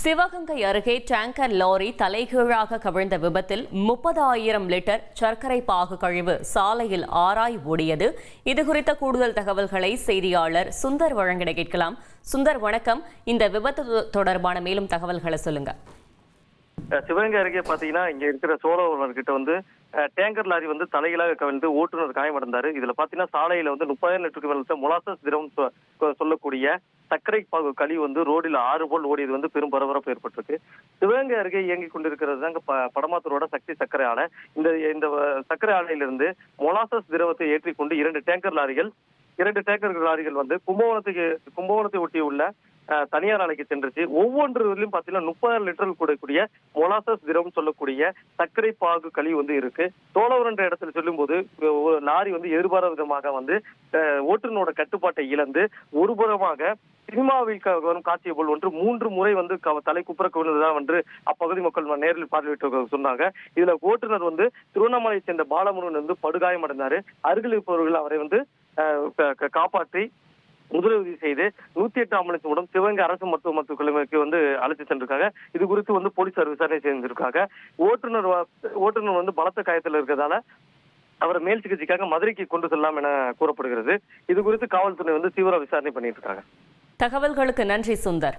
சிவகங்கை அருகே tanker lorry தலைகீழாக கவிழ்ந்த விபத்தில் 30,000 லிட்டர் சர்க்கரை பாகு கழிவு சாலையில் ஆராய் ஓடியது. இதுகுறித்த கூடுதல் தகவல்களை செய்தியாளர் சுந்தர் வழங்கிட கேட்கலாம். சுந்தர், வணக்கம். இந்த விபத்து தொடர்பான மேலும் தகவல்களை சொல்லுங்க. சிவகங்கை அருகே பாத்தீங்கன்னா இங்க இருக்கிற சோழர் கிட்ட டேங்கர் லாரி தலைகீழாக கவிழ்ந்து ஓட்டுநர் காயமடைந்தாரு. இதுல பாத்தீங்கன்னா சாலையில 30,000 லிட்டருக்கு மேல மொலாசஸ் திரவம் சொல்லக்கூடிய சர்க்கரை பாகு கழிவு ரோடில் ஆறு போல் ஓடியது பெரும் பரபரப்பு ஏற்பட்டிருக்கு. சிவகங்கை அருகே இயங்கிக் கொண்டிருக்கிறது தாங்க படமாத்தூரோட சக்தி சர்க்கரை ஆலை. இந்த சர்க்கரை ஆலையிலிருந்து மொலாசஸ் திரவத்தை ஏற்றிக்கொண்டு இரண்டு டேங்கர் லாரிகள் கும்பகோணத்தை ஒட்டியுள்ள தனியார் ஆலைக்கு சென்றுச்சு. ஒவ்வொன்றிலும் பாத்தீங்கன்னா 30,000 லிட்டர் கூடக்கூடிய மொலாசஸ் திரவம் சொல்லக்கூடிய சர்க்கரை பாகு கழிவு இருக்கு. தோளவர் என்ற இடத்துல சொல்லும் போது லாரி எதிர்பாராத விதமாக ஓட்டுநரோட கட்டுப்பாட்டை இழந்து ஒருபுறமாக சினிமாவில் வரும் காட்சியை போல் 3 முறை தலை குப்புற கவிழ்ந்ததான் அப்பகுதி மக்கள் நேரில் பார்வையிட்டு சொன்னாங்க. இதுல ஓட்டுநர் திருவண்ணாமலையை சேர்ந்த பாலமுருகன் படுகாயம் அடைந்தாரு. அருகில் இருப்பவர்கள் அவரை காப்பாற்றி முதலுதவி செய்து 108 ஆம்புலன்ஸ் மூலம் சிவகங்கை அரசு மருத்துவமனைக்கு அழைத்து சென்றிருக்காங்க. இது குறித்து போலீசார் விசாரணை செய்திருக்காங்க. ஓட்டுநர் பலத்த காயத்தில் இருக்கிறதால அவரை மேல் சிகிச்சைக்காக மதுரைக்கு கொண்டு செல்லலாம் என கூறப்படுகிறது. இது குறித்து காவல்துறை தீவிர விசாரணை பண்ணிட்டு இருக்காங்க. தகவல்களுக்கு நன்றி சுந்தர்.